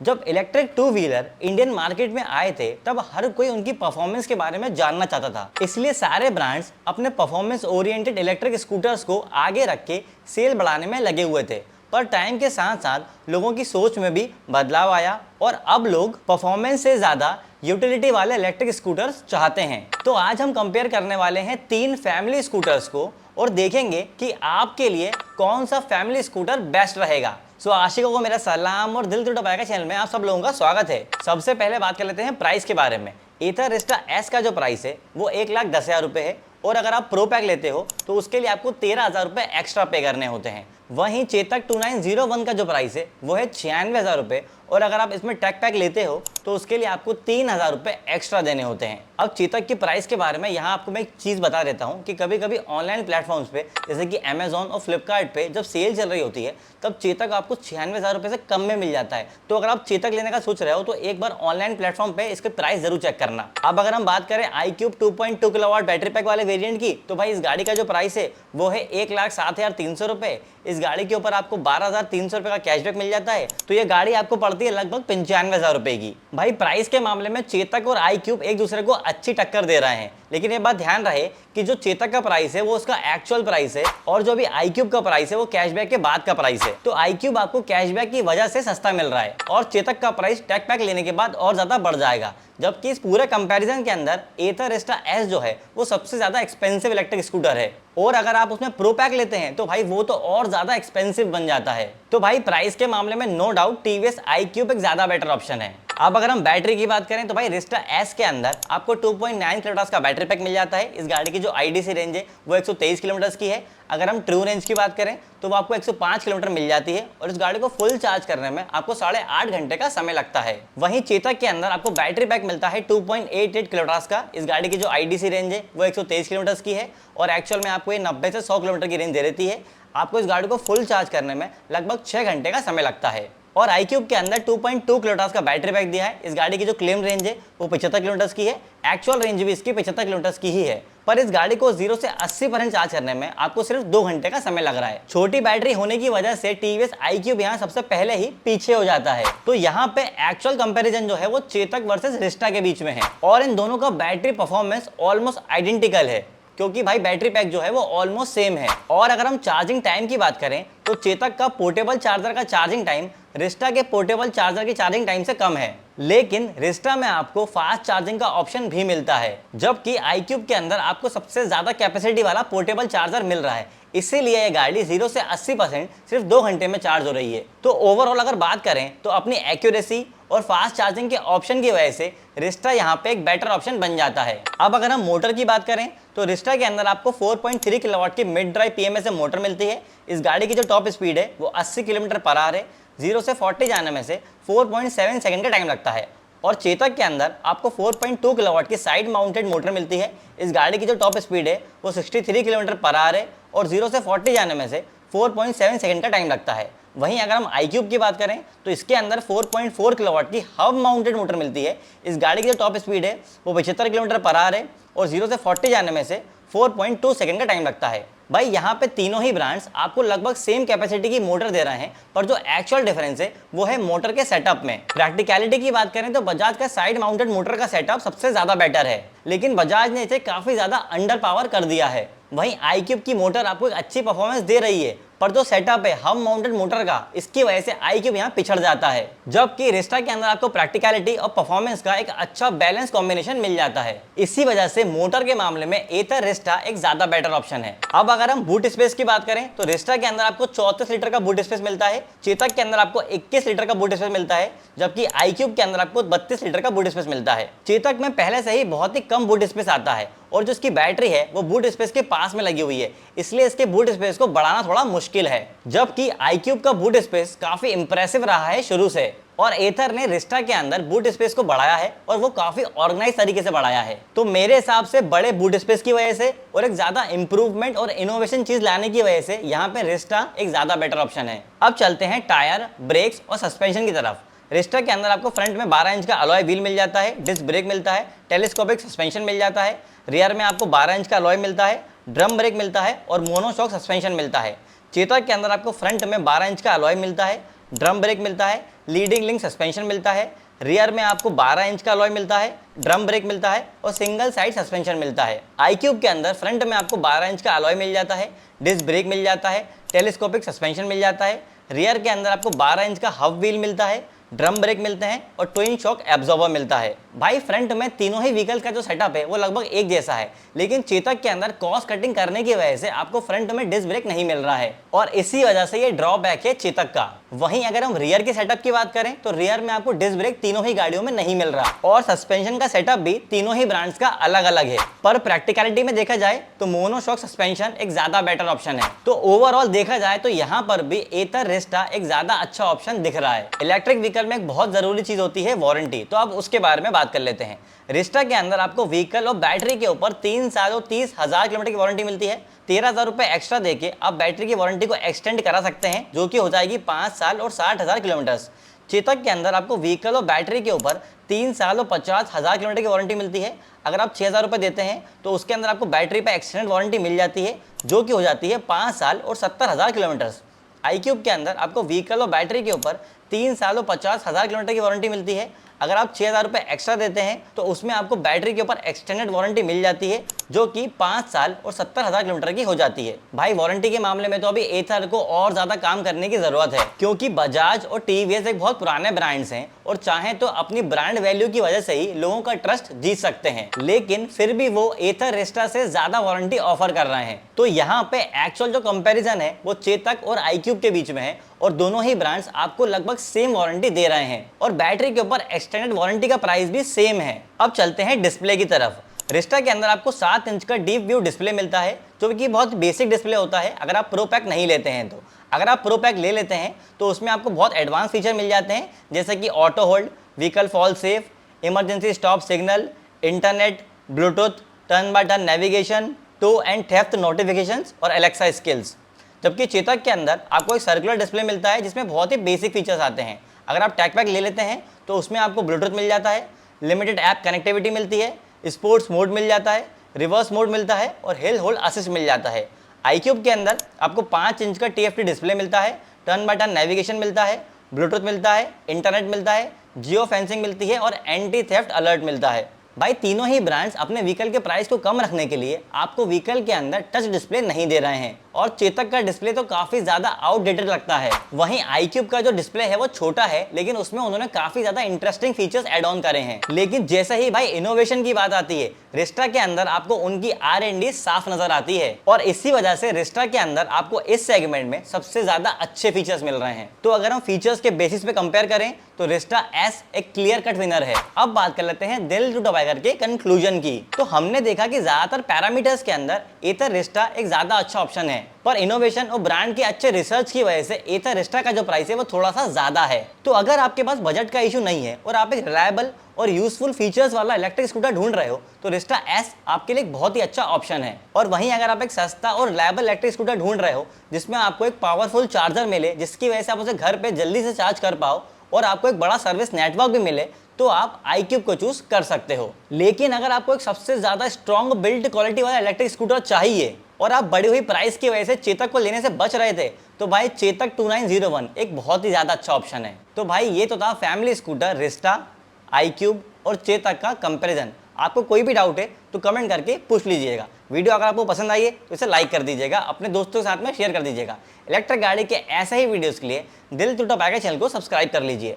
जब electric two wheeler Indian market में आए थे तब हर कोई उनकी परफॉर्मेंस के बारे में जानना चाहता था। इसलिए सारे ब्रांड्स अपने परफॉर्मेंस ओरिएंटेड इलेक्ट्रिक स्कूटर्स को आगे रख के सेल बढ़ाने में लगे हुए थे। पर टाइम के साथ साथ लोगों की सोच में भी बदलाव आया और अब लोग परफॉर्मेंस से ज़्यादा यूटिलिटी वाले इलेक्ट्रिक स्कूटर्स चाहते हैं। तो आज हम कंपेयर करने वाले हैं 3 फैमिली स्कूटर्स को और देखेंगे कि आपके लिए कौन सा फैमिली स्कूटर बेस्ट रहेगा। सो आशिकों को मेरा सलाम और दिल टूटा पाएगा चैनल में आप सब लोगों का स्वागत है। सबसे पहले बात कर लेते हैं प्राइस के बारे में। एथर रिस्टा एस का जो प्राइस है वो 1,10,000 रुपये है और अगर आप प्रो पैक लेते हो तो उसके लिए आपको 13,000 रुपये एक्स्ट्रा पे करने होते हैं। वहीं चेतक 2901 का जो प्राइस है वो है 96,000 रुपये और अगर आप इसमें टैग पैक लेते हो तो उसके लिए आपको 3,000 रुपये एक्स्ट्रा देने होते हैं। अब चेतक की प्राइस के बारे में यहाँ आपको मैं एक चीज़ बता देता हूँ कि कभी कभी ऑनलाइन प्लेटफॉर्म्स पे जैसे कि अमेजॉन और फ्लिपकार्ट पे जब सेल चल रही होती है तब चेतक आपको 96,000 रुपये से कम में मिल जाता है। तो अगर आप चेतक लेने का सोच रहे हो तो एक बार ऑनलाइन प्लेटफॉर्म पे इसके प्राइस जरूर चेक करना। अब अगर हम बात करें iQube 2.2 किलोवाट बैटरी पैक वाले वेरिएंट की तो भाई इस गाड़ी का जो प्राइस है वो है 1,07,300 रुपये। इस गाड़ी के ऊपर आपको 12,300 रुपये का कैशबैक मिल जाता है। तो ये गाड़ी आपको पड़ती है लगभग 95,000 रुपये की। भाई प्राइस के मामले में चेतक और iQube एक दूसरे को अच्छी टक्कर दे रहे हैं, लेकिन ये बात ध्यान रहे कि जो चेतक का प्राइस है वो उसका एक्चुअल प्राइस है और जो भी iQube का प्राइस है वो कैशबैक के बाद का प्राइस है। तो iQube आपको कैशबैक की वजह से सस्ता मिल रहा है और चेतक का प्राइस टैग पैक लेने के बाद और ज्यादा बढ़ जाएगा। जबकि इस पूरे कंपैरिजन के अंदर एथर रिस्टा एस जो है वो सबसे ज्यादा एक्सपेंसिव इलेक्ट्रिक स्कूटर है और अगर आप उसमें प्रो पैक लेते हैं तो भाई वो तो और ज्यादा एक्सपेंसिव बन जाता है। तो भाई प्राइस के मामले में नो डाउट टीवीएस iQube एक ज्यादा बेटर ऑप्शन है। अब अगर हम बैटरी की बात करें तो भाई रिस्टा एस के अंदर आपको 2.9 किलोवाट का बैटरी पैक मिल जाता है। इस गाड़ी की जो आईडीसी रेंज है वो 123 किलोमीटर की है। अगर हम ट्रू रेंज की बात करें तो वो आपको 105 किलोमीटर मिल जाती है और इस गाड़ी को फुल चार्ज करने में आपको 8.5 घंटे का समय लगता है। वहीं चेतक के अंदर आपको बैटरी पैक मिलता है 2.88 किलोवाट का। इस गाड़ी की जो आईडीसी रेंज है वो 123 किलोमीटर की है और एक्चुअल में आपको ये 90 से 100 किलोमीटर की रेंज दे देती है। आपको इस गाड़ी को फुल चार्ज करने में लगभग 6 घंटे का समय लगता है। और iQube के अंदर 2.2 किलोवाट का बैटरी पैक दिया है। इस गाड़ी की जो क्लेम रेंज है वो 75 किलोमीटर की है। एक्चुअल रेंज भी इसकी 75 किलोमीटर की ही है, पर इस गाड़ी को 0 से 80% चार्ज करने में आपको सिर्फ 2 घंटे का समय लग रहा है। छोटी बैटरी होने की वजह से टीवीएस iQube यहाँ सबसे पहले ही पीछे हो जाता है। तो यहाँ पे एक्चुअल कंपैरिजन जो है वो चेतक वर्सेस रिस्टा के बीच में है और इन दोनों का बैटरी परफॉर्मेंस ऑलमोस्ट आइडेंटिकल है क्योंकि भाई बैटरी पैक जो है वो ऑलमोस्ट सेम है। और अगर हम चार्जिंग टाइम की बात करें तो चेतक का पोर्टेबल चार्जर का चार्जिंग टाइम रिस्टा के पोर्टेबल चार्जर की चार्जिंग टाइम से कम है, लेकिन रिस्टा में आपको फास्ट चार्जिंग का ऑप्शन भी मिलता है, जबकि iQube के अंदर आपको सबसे ज्यादा कैपेसिटी वाला पोर्टेबल चार्जर मिल रहा है। इसीलिए ये गाड़ी 0 से 80% सिर्फ 2 घंटे में चार्ज हो रही है। तो ओवरऑल अगर बात करें तो अपनी एक्यूरेसी और फास्ट चार्जिंग के ऑप्शन की वजह से रिस्टा यहाँ पे एक बेटर ऑप्शन बन जाता है। अब अगर हम मोटर की बात करें तो रिस्टा के अंदर आपको 4.3 किलोवाट की मिड ड्राइव पीएमए से मोटर मिलती है। इस गाड़ी की जो टॉप स्पीड है वो 80 किलोमीटर पर आवर है। 0 से 40 जाने में से 4.7 सेकंड का टाइम लगता है। और चेतक के अंदर आपको 4.2 किलोवाट की साइड माउंटेड मोटर मिलती है। इस गाड़ी की जो टॉप स्पीड है वो 63 किलोमीटर पर आवर है और 0 से 40 जाने में से 4.7 सेकंड का टाइम लगता है। वहीं अगर हम iQube की बात करें तो इसके अंदर 4.4 किलोवाट की हब माउंटेड मोटर मिलती है। इस गाड़ी की जो टॉप स्पीड है वो 75 किलोमीटर पर आवर है और 0 से 40 जाने में से 4.2 सेकंड का टाइम लगता है। भाई यहाँ पे तीनों ही ब्रांड्स आपको लगभग सेम कैपेसिटी की मोटर दे रहे हैं, पर जो एक्चुअल डिफरेंस है वो है मोटर के सेटअप में। प्रैक्टिकलिटी की बात करें तो बजाज का साइड माउंटेड मोटर का सेटअप सबसे ज्यादा बेटर है, लेकिन बजाज ने इसे काफी ज्यादा अंडर पावर कर दिया है। वहीं iQube की मोटर आपको एक अच्छी परफॉर्मेंस दे रही है, पर जो सेटअप है हब माउंटेड मोटर का, इसकी वजह से iQube यहाँ पिछड़ जाता है। जबकि रिस्टा के अंदर आपको प्रैक्टिकलिटी और परफॉर्मेंस का एक अच्छा बैलेंस कॉम्बिनेशन मिल जाता है। इसी वजह से मोटर के मामले में एथर रिस्टा एक ज्यादा बेटर ऑप्शन है। अब अगर हम बूट स्पेस की बात करें तो रिस्टा के अंदर आपको 34 लीटर का बूट स्पेस मिलता है। चेतक के अंदर आपको 21 लीटर का बूट स्पेस मिलता है, जबकि iQube के अंदर आपको 32 लीटर का बूट स्पेस मिलता है। चेतक में पहले से ही बहुत ही कम बूट स्पेस आता है और जो इसकी बैटरी है वो बूट स्पेस के पास में लगी हुई है, इसलिए इसके बूट स्पेस को बढ़ाना थोड़ा मुश्किल है। जबकि iQube का बूट स्पेस काफी इंप्रेसिव रहा है शुरू से और एथर ने रिस्टा के अंदर बूट स्पेस को बढ़ाया है और वो काफी ऑर्गेनाइज तरीके से बढ़ाया है। तो मेरे हिसाब से बड़े बूट स्पेस की वजह से और एक ज्यादा इंप्रूवमेंट और इनोवेशन चीज लाने की वजह से यहाँ पे रिस्टा एक ज्यादा बेटर ऑप्शन है। अब चलते हैं टायर, ब्रेक्स और सस्पेंशन की तरफ। रिस्टा के अंदर आपको फ्रंट में 12 इंच का अलॉय व्हील मिल जाता है, डिस्क ब्रेक मिलता है, टेलीस्कोपिक सस्पेंशन मिल जाता है। रियर में आपको 12 इंच का अलॉय मिलता है, ड्रम ब्रेक मिलता है और मोनोशॉक सस्पेंशन मिलता है। चेतक के अंदर आपको फ्रंट में 12 इंच का अलॉय मिलता है, ड्रम ब्रेक मिलता है, लीडिंग लिंक सस्पेंशन मिलता है, रियर में आपको 12 इंच का अलॉय मिलता है, ड्रम ब्रेक मिलता है और सिंगल साइड सस्पेंशन मिलता है। iQube के अंदर फ्रंट में आपको 12 इंच का अलॉय मिल जाता है, डिस्क ब्रेक मिल जाता है, टेलीस्कोपिक सस्पेंशन मिल जाता है, रियर के अंदर आपको 12 इंच का हब व्हील मिलता है, ड्रम ब्रेक मिलते हैं और ट्विन शॉक एब्जॉर्बर मिलता है। भाई फ्रंट में तीनों ही व्हीकल का जो सेटअप है वो लगभग एक जैसा है, लेकिन चेतक के अंदर कॉस्ट कटिंग करने की वजह से आपको फ्रंट में डिस्क ब्रेक नहीं मिल रहा है और इसी वजह से ये ड्रॉबैक है चेतक का। वहीं अगर हम रियर के सेटअप की बात करें तो रियर में आपको डिस्क ब्रेक तीनों ही गाड़ियों में नहीं मिल रहा और सस्पेंशन का सेटअप भी तीनों ही ब्रांड्स का अलग अलग है। पर प्रैक्टिकलिटी में देखा जाए तो मोनोशॉक सस्पेंशन एक ज्यादा बेटर ऑप्शन है। तो ओवरऑल देखा जाए तो यहाँ पर भी एथर रिस्टा एक ज्यादा अच्छा ऑप्शन दिख रहा है। इलेक्ट्रिक व्हीकल में एक बहुत जरूरी चीज होती है वारंटी, तो अब उसके बारे में बात कर लेते हैं। रिस्टा के अंदर आपको व्हीकल और बैटरी के ऊपर 3 साल और 30,000 किलोमीटर की वारंटी मिलती है। 13,000 रुपए एक्स्ट्रा देके आप बैटरी की वारंटी को एक्सटेंड करा सकते हैं, जो कि हो जाएगी 5 साल और 60,000 किलोमीटर। चेतक के अंदर आपको व्हीकल और बैटरी के ऊपर 3 साल और 50,000 किलोमीटर की वारंटी मिलती है। अगर आप 6,000 रुपए देते हैं तो उसके अंदर आपको बैटरी पर एक्सटेंडेड वारंटी मिल जाती है, जो कि हो जाती है 5 साल और 70,000 किलोमीटर। iQube के अंदर आपको व्हीकल और बैटरी के ऊपर 3 साल और 50,000 किलोमीटर की वारंटी मिलती है। अगर आप 6,000 रुपये एक्स्ट्रा देते हैं तो उसमें आपको बैटरी के ऊपर एक्सटेंडेड वारंटी मिल जाती है, जो कि 5 साल और 70,000 किलोमीटर की हो जाती है। भाई वारंटी के मामले में तो अभी एथर को और ज्यादा काम करने की जरूरत है, क्योंकि बजाज और टीवीएस एक बहुत पुराने ब्रांड्स हैं और चाहे तो अपनी ब्रांड वैल्यू की वजह से ही लोगों का ट्रस्ट जीत सकते हैं, लेकिन फिर भी वो एथर रिस्टा से ज्यादा वारंटी ऑफर कर रहे हैं। तो यहाँ पे एक्चुअल जो कंपैरिजन है वो चेतक और iQube के बीच में है और दोनों ही ब्रांड्स आपको लगभग सेम वारंटी दे रहे हैं और बैटरी के ऊपर एक्सटेंडेड वारंटी का प्राइस भी सेम है। अब चलते हैं डिस्प्ले की तरफ। रिस्टा के अंदर आपको 7 इंच का डीप व्यू डिस्प्ले मिलता है, जो कि बहुत बेसिक डिस्प्ले होता है अगर आप प्रो पैक नहीं लेते हैं तो। अगर आप प्रो पैक ले लेते हैं तो उसमें आपको बहुत एडवांस फीचर मिल जाते हैं, जैसे कि auto hold, vehicle fall safe, emergency stop signal, internet, bluetooth, turn by turn navigation, tow and theft notifications और एलेक्सा स्किल्स। जबकि चेतक के अंदर आपको एक सर्कुलर डिस्प्ले मिलता है जिसमें बहुत ही बेसिक फीचर्स आते हैं। अगर आप टैग पैक ले लेते हैं तो उसमें आपको ब्लूटूथ मिल जाता है, लिमिटेड ऐप कनेक्टिविटी मिलती है, स्पोर्ट्स मोड मिल जाता है, रिवर्स मोड मिलता है और हिल होल्ड असिस्ट मिल जाता है। iQube के अंदर आपको 5 इंच का TFT डिस्प्ले मिलता है, टर्न बाय टर्न नेविगेशन मिलता है, ब्लूटूथ मिलता है, इंटरनेट मिलता है, जियो फेंसिंग मिलती है और एंटी थेफ्ट अलर्ट मिलता है। भाई तीनों ही ब्रांड्स अपने व्हीकल के प्राइस को कम रखने के लिए आपको व्हीकल के अंदर टच डिस्प्ले नहीं दे रहे हैं और चेतक का डिस्प्ले तो काफी ज्यादा आउटडेटेड लगता है। वहीं iQube का जो डिस्प्ले है वो छोटा है, लेकिन उसमें उन्होंने काफी ज्यादा इंटरेस्टिंग फीचर्स ऐड ऑन करे हैं। लेकिन जैसे ही भाई इनोवेशन की बात आती है, रिस्टा के अंदर आपको उनकी R&D साफ नजर आती है और इसी वजह से रिस्टा के अंदर आपको इस सेगमेंट में सबसे ज्यादा अच्छे फीचर्स मिल रहे हैं। तो अगर हम फीचर्स के बेसिस पे कंपेयर करें तो रिस्टा S एक क्लियर कट विनर है। अब बात कर लेते हैं दिल टू टाइगर के कंक्लूजन की। तो हमने देखा कि ज्यादातर पैरामीटर्स के अंदर एथर रिस्टा एक ज्यादा अच्छा ऑप्शन है, पर इनोवेशन और ब्रांड के अच्छे रिसर्च की वजह से एथर रिस्टा का जो प्राइस है वो थोड़ा सा ज्यादा है। तो अगर आपके पास बजट का इशू नहीं है और आप एक रिलायबल और यूजफुल फीचर्स वाला इलेक्ट्रिक स्कूटर ढूंढ रहे हो तो रिस्टा S आपके लिए एक बहुत ही अच्छा ऑप्शन है। और वहीं अगर आप एक सस्ता और रिलायबल इलेक्ट्रिक स्कूटर ढूंढ रहे हो जिसमें आपको एक पावरफुल चार्जर मिले, जिसकी वजह से आप उसे घर पे जल्दी से चार्ज कर पाओ और आपको एक बड़ा सर्विस नेटवर्क भी मिले, तो आप iQube को चूज कर सकते हो। लेकिन अगर आपको एक सबसे ज्यादा स्ट्रॉन्ग बिल्ड क्वालिटी वाला इलेक्ट्रिक स्कूटर चाहिए और आप बढ़ी हुई प्राइस की वजह से चेतक को लेने से बच रहे थे, तो भाई चेतक 2901 एक बहुत ही ज्यादा अच्छा ऑप्शन है। तो भाई ये तो था फैमिली स्कूटर रिस्टा, iQube और चेतक का कंपैरिजन। आपको कोई भी डाउट है तो कमेंट करके पूछ लीजिएगा। वीडियो अगर आपको पसंद आई है तो इसे लाइक कर दीजिएगा, अपने दोस्तों के साथ में शेयर कर दीजिएगा। इलेक्ट्रिक गाड़ी के ऐसे ही वीडियोस के लिए दिल टू टाइगर चैनल को सब्सक्राइब कर लीजिए।